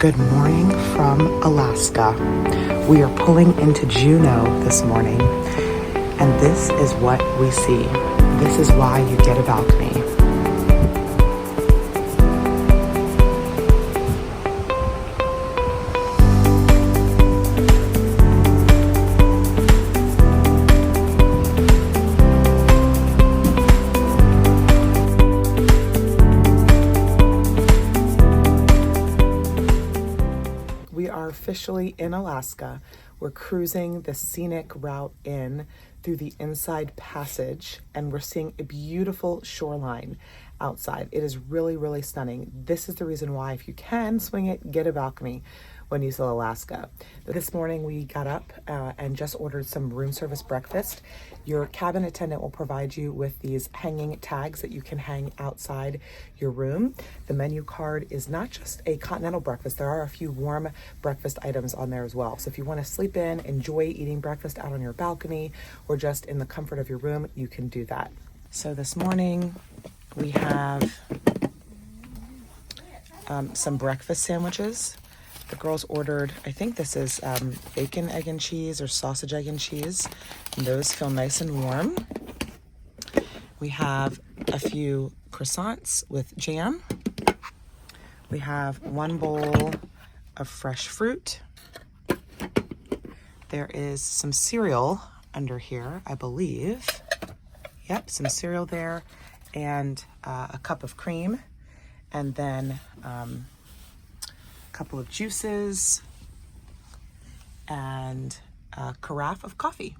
Good morning from Alaska. We are pulling into Juneau this morning, and this is what we see. This is why you get a balcony. We are officially in Alaska. We're cruising the scenic route in through the Inside Passage, and we're seeing a beautiful shoreline outside. It is really, really stunning. This is the reason why, if you can swing it, get a balcony when you sail Alaska. This morning we got up and just ordered some room service breakfast. Your cabin attendant will provide you with these hanging tags that you can hang outside your room. The menu card is not just a continental breakfast. There are a few warm breakfast items on there as well. So if you want to sleep in, enjoy eating breakfast out on your balcony or just in the comfort of your room, you can do that. So this morning we have some breakfast sandwiches. The girls ordered, I think this is bacon, egg, and cheese or sausage, egg, and cheese. And those feel nice and warm. We have a few croissants with jam. We have one bowl of fresh fruit. There is some cereal under here, I believe. Yep, some cereal there, and a cup of cream. And then couple of juices and a carafe of coffee.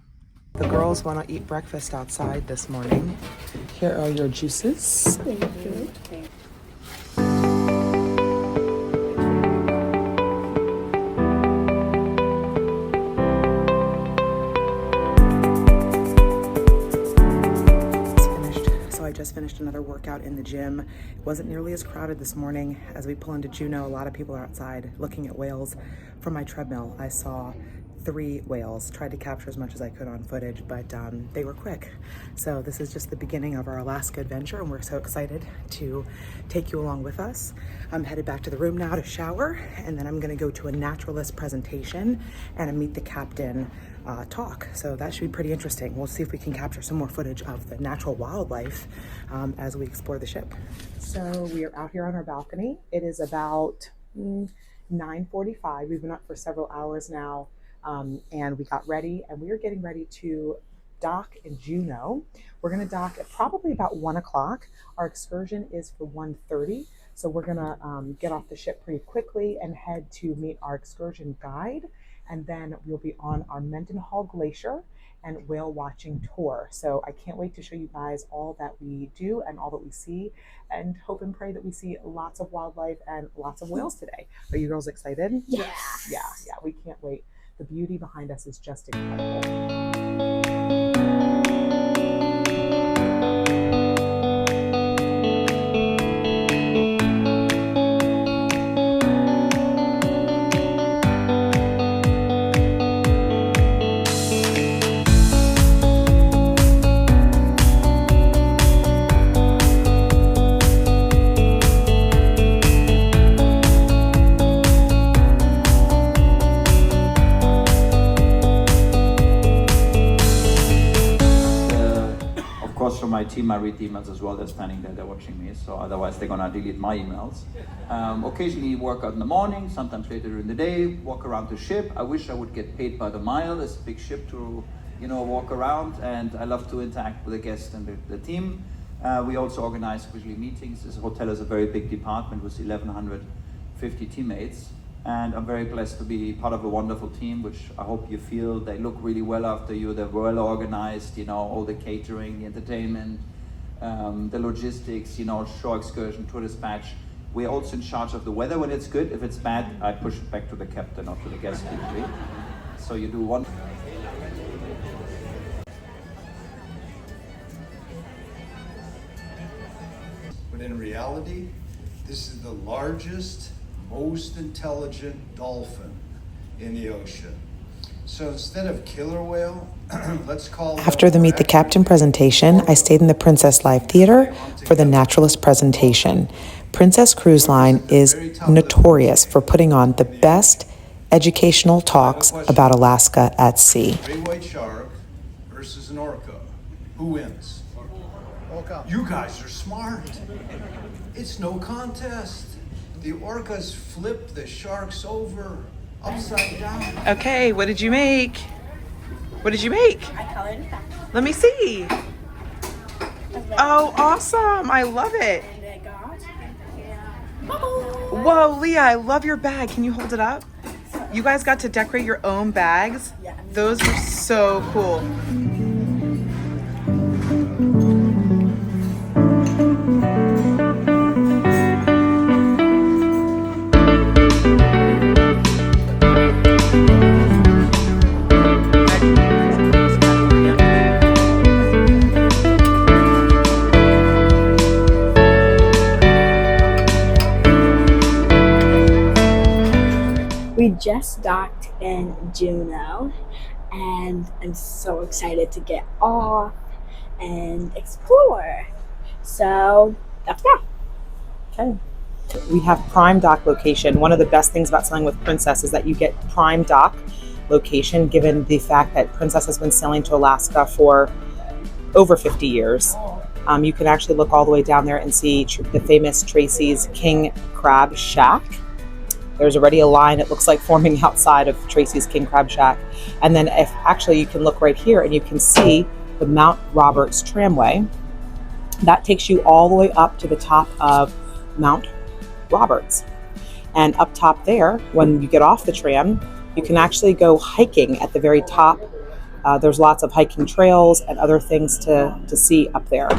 The girls want to eat breakfast outside this morning. Here are your juices. Thank you. I just finished another workout in the gym. It wasn't nearly as crowded this morning. As we pull into Juneau, a lot of people are outside looking at whales. From my treadmill, I saw 3 whales. Tried to capture as much as I could on footage, but they were quick. So this is just the beginning of our Alaska adventure, and we're so excited to take you along with us. I'm headed back to the room now to shower, and then I'm gonna go to a naturalist presentation and a meet the captain talk. So that should be pretty interesting. We'll see if we can capture some more footage of the natural wildlife as we explore the ship. So we are out here on our balcony. It is about 9:45. We've been up for several hours now, and we got ready, and we are getting ready to dock in Juneau. We're going to dock at probably about 1 o'clock. Our excursion is for 1:30. So we're going to get off the ship pretty quickly and head to meet our excursion guide. And then we'll be on our Mendenhall Glacier and whale watching tour. So I can't wait to show you guys all that we do and all that we see, and hope and pray that we see lots of wildlife and lots of whales today. Are you girls excited? Yes. Yeah, we can't wait. The beauty behind us is just incredible. From my team, I read the emails as well. They're standing there, they're watching me, so otherwise they're gonna delete my emails. Occasionally work out in the morning, sometimes later in the day, walk around the ship. I wish I would get paid by the mile. It's a big ship to, walk around, and I love to interact with the guests and the team. We also organize usually meetings. This hotel is a very big department with 1,150 teammates. And I'm very blessed to be part of a wonderful team, which I hope you feel. They look really well after you. They're well organized, all the catering, the entertainment, the logistics, shore excursion, tour dispatch. We're also in charge of the weather when it's good. If it's bad, I push it back to the captain or to the guest usually. So you do one. But in reality, this is the largest, most intelligent dolphin in the ocean. So instead of killer whale, let's call it. After the Meet the Captain presentation, I stayed in the Princess Live Theater for the Naturalist presentation. Princess Cruise Line is notorious for putting on the best educational talks about Alaska at sea. Great white shark versus an orca. Who wins? Orca. You guys are smart. It's no contest. The orcas flip the sharks over, upside down. Okay, what did you make? What did you make? I colored it back. Let me see. Oh, awesome. I love it. And I got Whoa, Leah, I love your bag. Can you hold it up? You guys got to decorate your own bags? Yeah. Those were so cool. We just docked in Juneau, and I'm so excited to get off and explore. So let's go. Okay. We have prime dock location. One of the best things about sailing with Princess is that you get prime dock location, given the fact that Princess has been sailing to Alaska for over 50 years. You can actually look all the way down there and see the famous Tracy's King Crab Shack. There's already a line, it looks like, forming outside of Tracy's King Crab Shack. And then if actually you can look right here and you can see the Mount Roberts Tramway. That takes you all the way up to the top of Mount Roberts. And up top there, when you get off the tram, you can actually go hiking at the very top. There's lots of hiking trails and other things to see up there.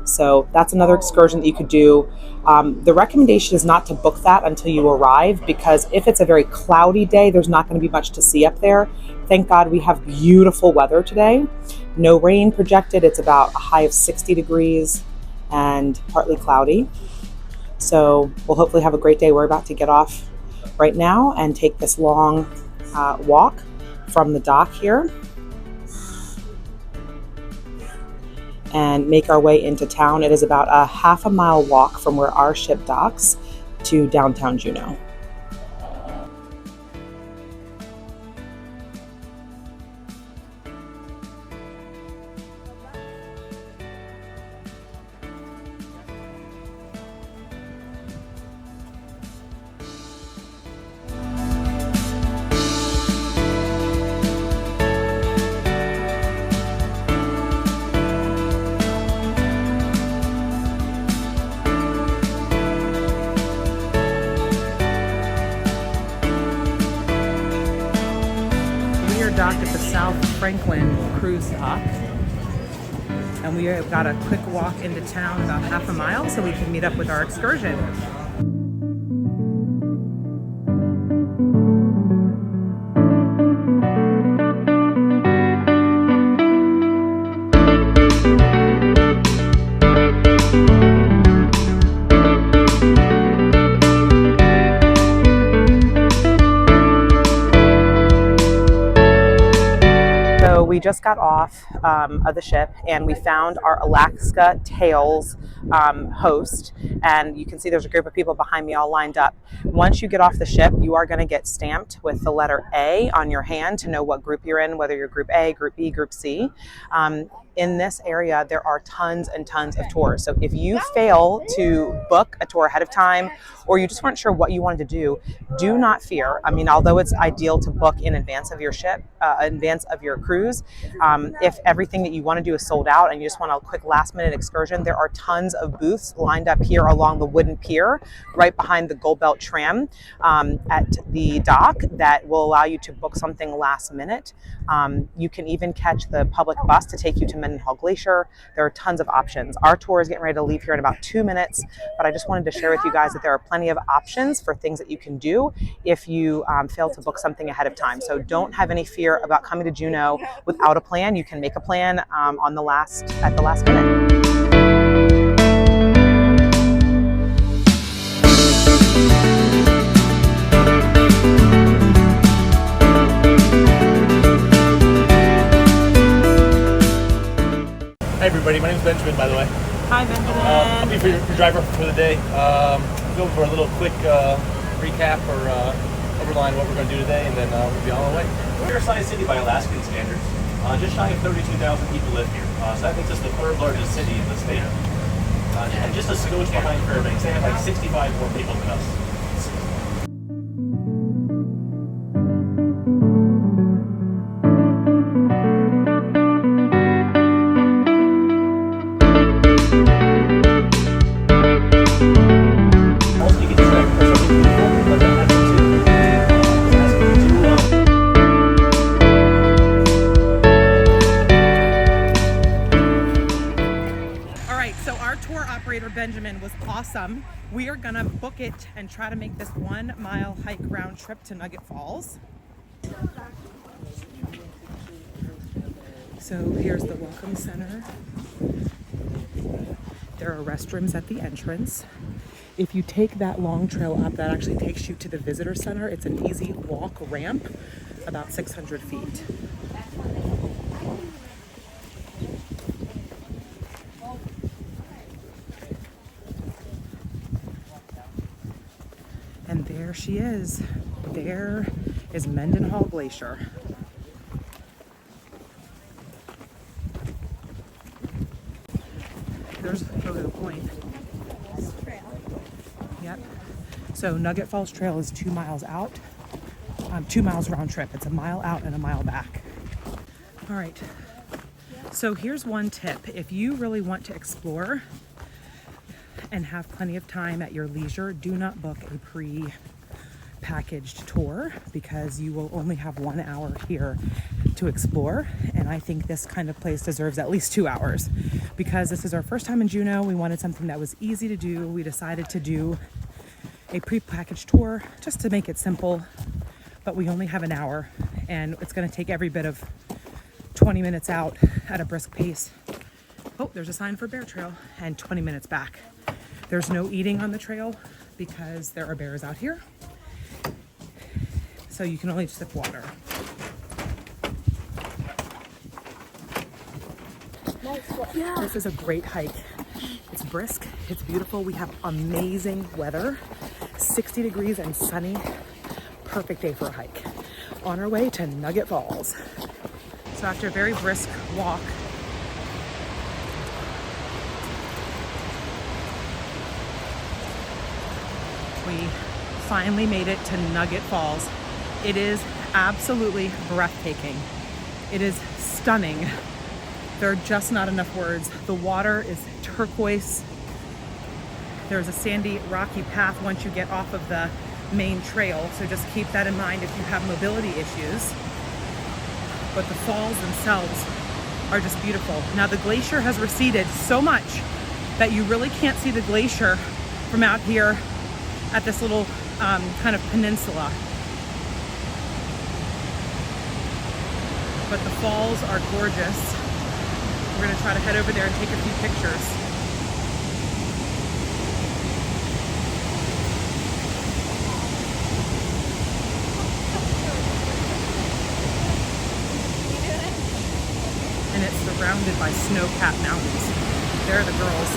So that's another excursion that you could do. The recommendation is not to book that until you arrive, because if it's a very cloudy day, there's not going to be much to see up there. Thank God we have beautiful weather today. No rain projected. It's about a high of 60 degrees and partly cloudy. So we'll hopefully have a great day. We're about to get off right now and take this long walk from the dock here and make our way into town. It is about a half a mile walk from where our ship docks to downtown Juneau. Docked at the South Franklin cruise dock, and we have got a quick walk into town, about half a mile, so we can meet up with our excursion. We just got off of the ship, and we found our Alaska Tales host, and you can see there's a group of people behind me all lined up. Once you get off the ship, you are going to get stamped with the letter A on your hand to know what group you're in, whether you're group A, group B, group C. In this area, there are tons and tons of tours. So if you fail to book a tour ahead of time, or you just weren't sure what you wanted to do, do not fear. I mean, although it's ideal to book in advance of your ship, in advance of your cruise, if everything that you want to do is sold out and you just want a quick last-minute excursion, there are tons of booths lined up here along the wooden pier, right behind the Gold Belt tram at the dock, that will allow you to book something last minute. You can even catch the public bus to take you to Mendenhall Glacier. There are tons of options. Our tour is getting ready to leave here in about 2 minutes, but I just wanted to share with you guys that there are plenty of options for things that you can do if you fail to book something ahead of time. So don't have any fear about coming to Juneau without a plan. You can make a plan at the last minute. Hey everybody, my name is Benjamin, by the way. Hi, Benjamin. I'll be your driver for the day. go for a little quick recap or overline of what we're going to do today, and then we'll be on our way. We're a size city by Alaskan standards. Just shy of 32,000 people live here, so that makes us the third largest city in the state. And just a skosh behind Fairbanks, they have like 65 more people than us. Benjamin was awesome. We are gonna book it and try to make this 1 mile hike round trip to Nugget Falls. So here's the welcome center. There are restrooms at the entrance. If you take that long trail up, that actually takes you to the visitor center. It's an easy walk ramp, about 600 feet. And there she is. There is Mendenhall Glacier. There's a photo point. Yep. So Nugget Falls Trail is 2 miles out. 2 miles round trip. It's a mile out and a mile back. All right. So here's one tip. If you really want to explore and have plenty of time at your leisure, do not book a pre-packaged tour because you will only have 1 hour here to explore. And I think this kind of place deserves at least 2 hours because this is our first time in Juneau. We wanted something that was easy to do. We decided to do a pre-packaged tour just to make it simple, but we only have an hour and it's going to take every bit of 20 minutes out at a brisk pace. Oh, there's a sign for Bear Trail and 20 minutes back. There's no eating on the trail because there are bears out here. So you can only sip water. Yeah. This is a great hike. It's brisk, it's beautiful. We have amazing weather, 60 degrees and sunny. Perfect day for a hike. On our way to Nugget Falls. So after a very brisk walk, we finally made it to Nugget Falls. It is absolutely breathtaking. It is stunning. There are just not enough words. The water is turquoise. There's a sandy, rocky path once you get off of the main trail, so just keep that in mind if you have mobility issues. But the falls themselves are just beautiful. Now the glacier has receded so much that you really can't see the glacier from out here at this little kind of peninsula. But the falls are gorgeous. We're gonna try to head over there and take a few pictures. And it's surrounded by snow-capped mountains. There are the girls.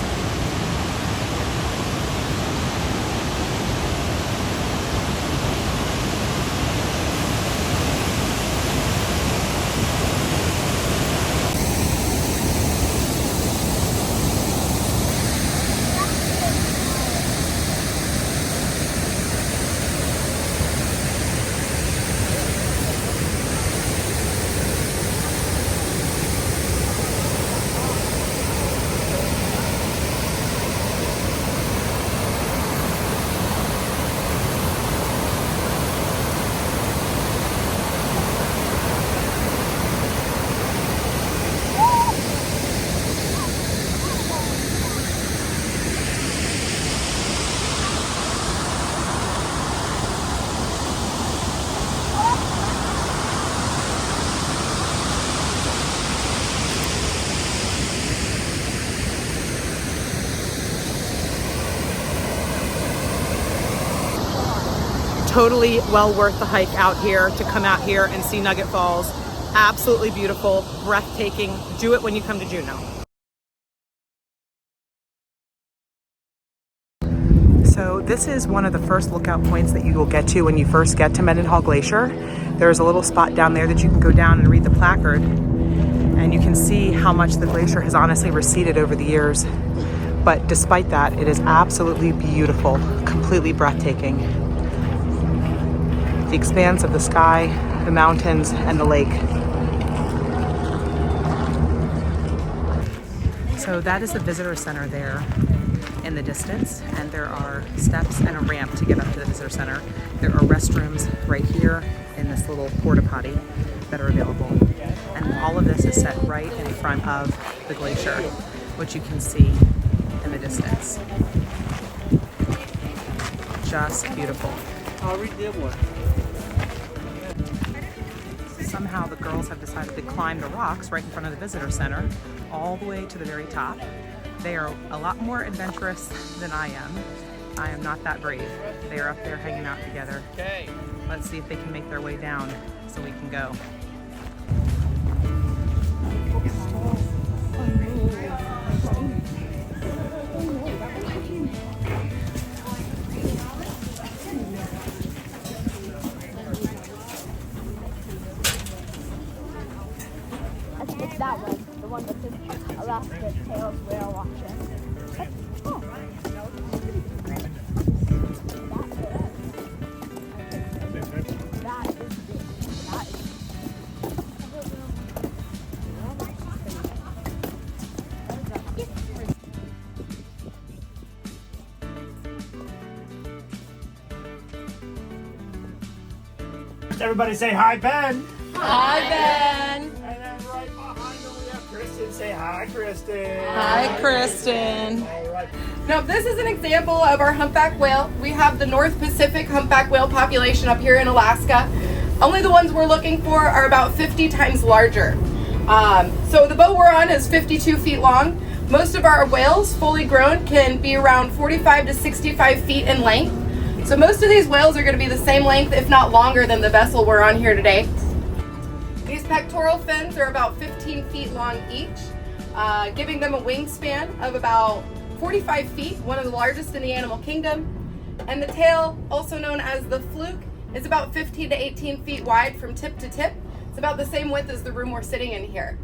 Totally well worth the hike out here to come out here and see Nugget Falls. Absolutely beautiful, breathtaking. Do it when you come to Juneau. So this is one of the first lookout points that you will get to when you first get to Mendenhall Glacier. There's a little spot down there that you can go down and read the placard, and you can see how much the glacier has honestly receded over the years. But despite that, it is absolutely beautiful, completely breathtaking. The expanse of the sky, the mountains, and the lake. So that is the visitor center there in the distance, and there are steps and a ramp to get up to the visitor center. There are restrooms right here in this little porta potty that are available. And all of this is set right in front of the glacier, which you can see in the distance. Just beautiful. Somehow the girls have decided to climb the rocks right in front of the visitor center all the way to the very top. They are a lot more adventurous than I am. I am not that brave. They are up there hanging out together. Okay. Let's see if they can make their way down so we can go. It's that one, the one that says Alaska Tails Whale Watching. Oh. That is big. That is Everybody say hi, Ben. Hi, Ben. And then right behind him we have Kristen. Say hi, Kristen. Hi, Kristen. All right. Now, this is an example of our humpback whale. We have the North Pacific humpback whale population up here in Alaska. Only the ones we're looking for are about 50 times larger. So the boat we're on is 52 feet long. Most of our whales, fully grown, can be around 45 to 65 feet in length. So most of these whales are going to be the same length, if not longer, than the vessel we're on here today. These pectoral fins are about 15 feet long each, giving them a wingspan of about 45 feet, one of the largest in the animal kingdom. And the tail, also known as the fluke, is about 15 to 18 feet wide from tip to tip. It's about the same width as the room we're sitting in here.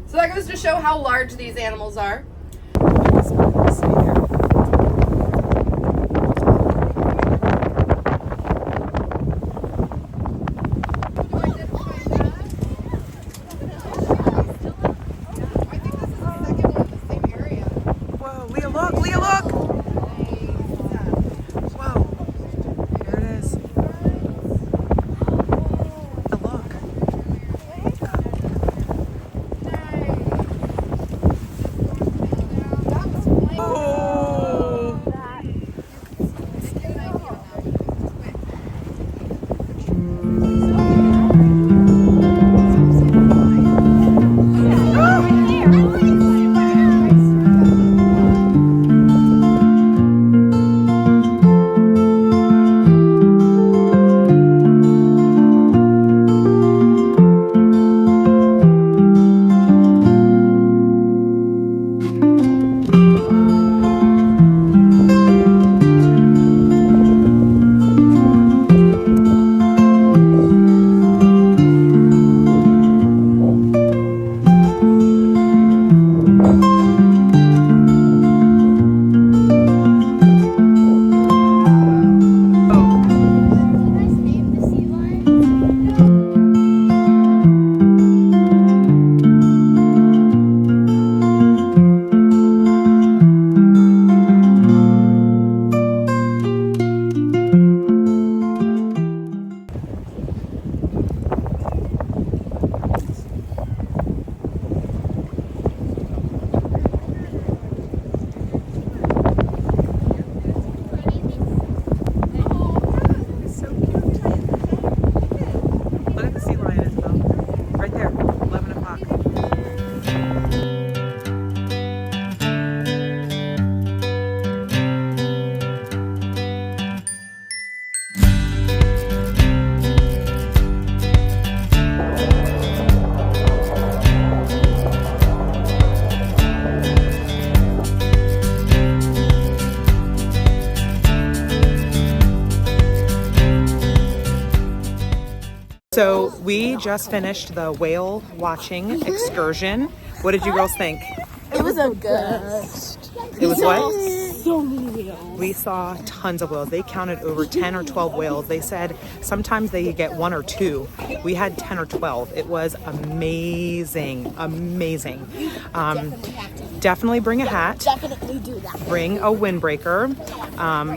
So that goes to show how large these animals are. So we just finished the whale watching excursion. What did you girls think? It was a good. It was what? So many whales. We saw tons of whales. They counted over 10 or 12 whales. They said sometimes they get 1 or 2. We had 10 or 12. It was amazing, amazing. Definitely bring a hat. Definitely do that. Bring a windbreaker.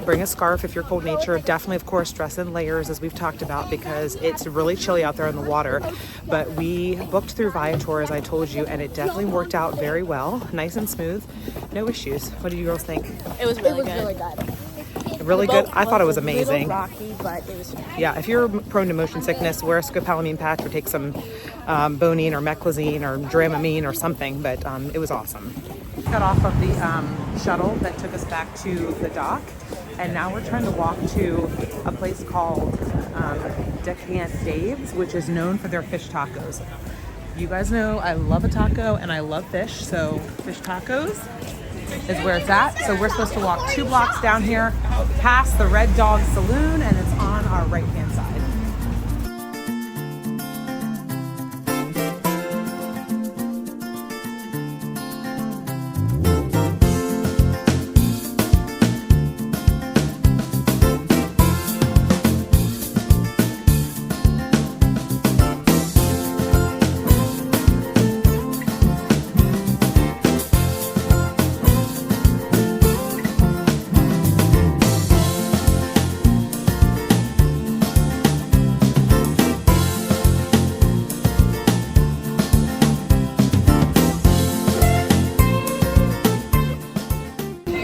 Bring a scarf if you're cold natured. Definitely, of course, dress in layers as we've talked about because it's really chilly out there in the water. But we booked through Viator, as I told you, and it definitely worked out very well. Nice and smooth. No issues. What did you girls think? It was really good. Really good? I thought it was A little amazing. rocky, but it was fine. Yeah, if you're prone to motion sickness, wear a scopolamine patch or take some Bonine or Meclizine or Dramamine or something, but it was awesome. Got off of the shuttle that took us back to the dock, and now we're trying to walk to a place called Decant Dave's, which is known for their fish tacos. You guys know I love a taco and I love fish, so fish tacos is where it's at. So we're supposed to walk 2 blocks down here, past the Red Dog Saloon, and it's on our right-hand side.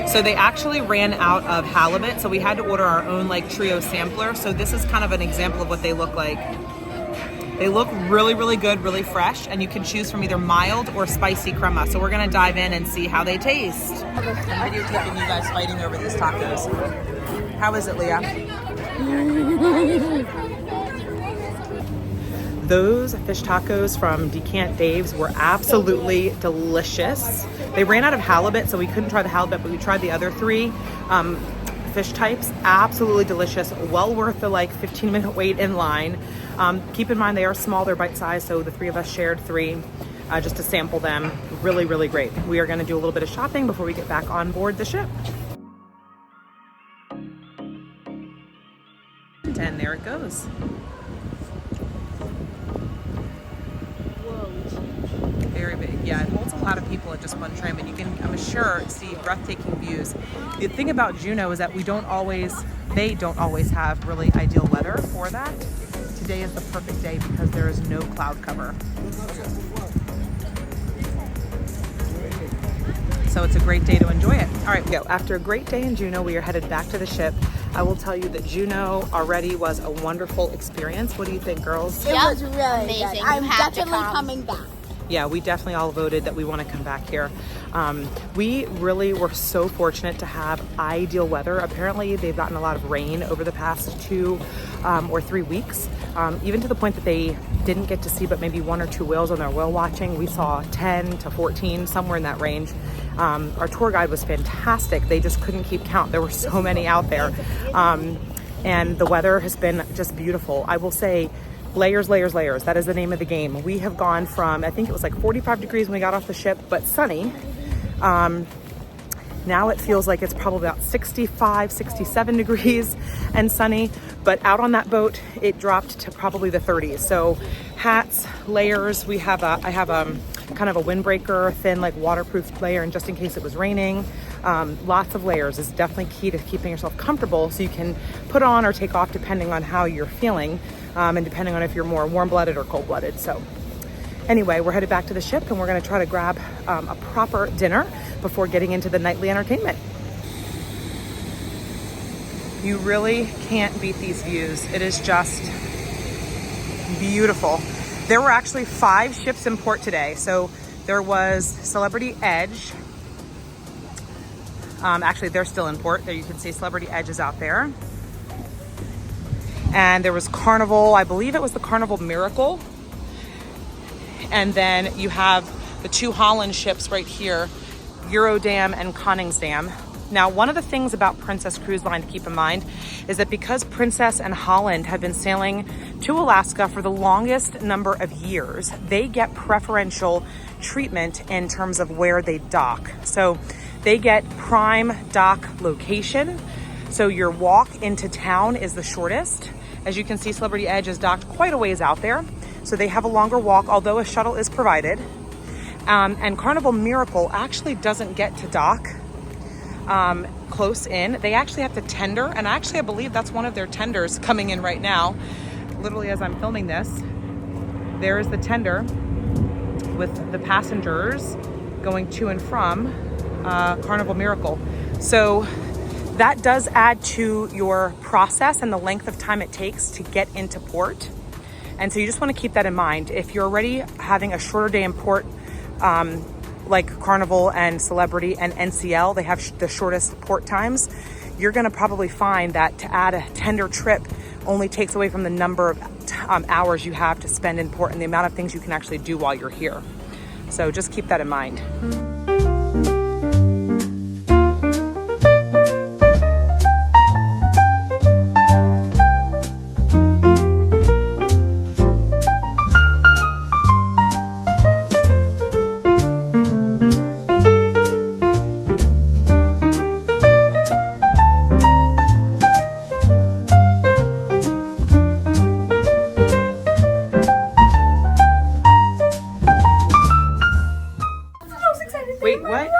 So they actually ran out of halibut, so we had to order our own like trio sampler. So this is kind of an example of what they look like. They look really, really good, really fresh, and you can choose from either mild or spicy crema. So we're gonna dive in and see how they taste. I'm videotaping you guys fighting over these tacos. How is it, Leah? Those fish tacos from Decant Dave's were absolutely delicious. They ran out of halibut, so we couldn't try the halibut, but we tried the other 3 fish types. Absolutely delicious. Well worth the like 15-minute wait in line. Keep in mind they are small, they're bite-sized, so the 3 of us shared 3 just to sample them. Really, really great. We are gonna do a little bit of shopping before we get back on board the ship. And there it goes. Very big. Yeah, it holds a lot of people at just one tram, and you can, I'm sure, see breathtaking views. The thing about Juneau is that they don't always have really ideal weather for that. Today is the perfect day because there is no cloud cover. So it's a great day to enjoy it. All right, go. After a great day in Juneau, we are headed back to the ship. I will tell you that Juneau already was a wonderful experience. What do you think, girls? It was really amazing. Good. I'm definitely coming back. Yeah, we definitely all voted that we want to come back here. We really were so fortunate to have ideal weather. Apparently, they've gotten a lot of rain over the past 2 or 3 weeks, even to the point that they didn't get to see but maybe 1 or 2 whales on their whale watching. We saw 10 to 14, somewhere in that range. Our tour guide was fantastic. They just couldn't keep count. There were so many out there. And the weather has been just beautiful. I will say, layers, layers, layers. That is the name of the game. We have gone from, I think it was like 45 degrees when we got off the ship, but sunny. Now it feels like it's probably about 65, 67 degrees and sunny, but out on that boat, it dropped to probably the 30s. So hats, layers, I have a kind of a windbreaker, thin like waterproof layer, and just in case it was raining. Lots of layers is definitely key to keeping yourself comfortable, so you can put on or take off depending on how you're feeling, and depending on if you're more warm-blooded or cold-blooded. So anyway, we're headed back to the ship, and we're gonna try to grab a proper dinner before getting into the nightly entertainment. You really can't beat these views. It is just beautiful. There were actually 5 ships in port today. So there was Celebrity Edge. Actually, they're still in port. There you can see Celebrity Edge is out there. And there was Carnival, I believe it was the Carnival Miracle. And then you have the 2 Holland ships right here, Eurodam and Koningsdam. Now, one of the things about Princess Cruise Line to keep in mind is that because Princess and Holland have been sailing to Alaska for the longest number of years, they get preferential treatment in terms of where they dock. So they get prime dock location. So your walk into town is the shortest. As you can see, Celebrity Edge is docked quite a ways out there. So they have a longer walk, although a shuttle is provided. And Carnival Miracle actually doesn't get to dock close in. They actually have to tender, and actually I believe that's one of their tenders coming in right now. Literally as I'm filming this, there is the tender with the passengers going to and from Carnival Miracle. So that does add to your process and the length of time it takes to get into port. And so you just want to keep that in mind. If you're already having a shorter day in port, like Carnival and Celebrity and NCL, they have the shortest port times, you're going to probably find that to add a tender trip only takes away from the number of hours you have to spend in port and the amount of things you can actually do while you're here. So just keep that in mind. Wait, what?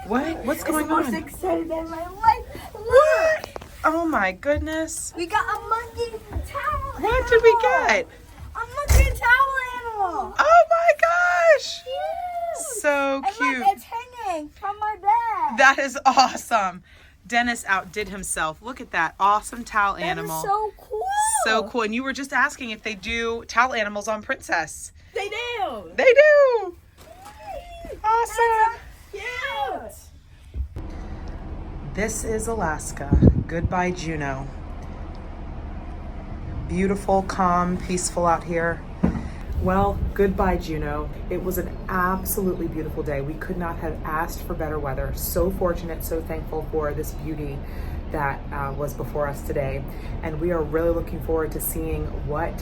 What? What's going on? I'm most excited in my life. What? Oh my goodness. We got a monkey towel. What did we get? A monkey towel animal. Oh my gosh. Cute. So And cute. look, it's hanging from my bed. That is awesome. Dennis outdid himself. Look at that awesome towel animal. That is so cool. So cool. And you were just asking if they do towel animals on Princess. They do. They do. Awesome. Cute. This is Alaska. Goodbye, Juneau. Beautiful, calm, peaceful out here. Well, goodbye, Juneau. It was an absolutely beautiful day. We could not have asked for better weather. So fortunate, so thankful for this beauty that was before us today. And we are really looking forward to seeing what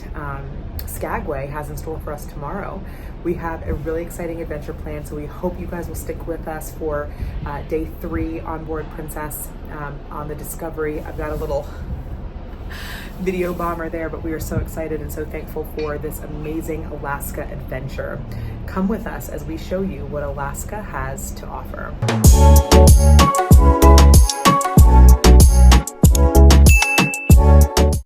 Skagway has in store for us tomorrow. We have a really exciting adventure planned, so we hope you guys will stick with us for day 3 on board Princess on the Discovery. I've got a little video bomber there, but we are so excited and so thankful for this amazing Alaska adventure. Come with us as we show you what Alaska has to offer.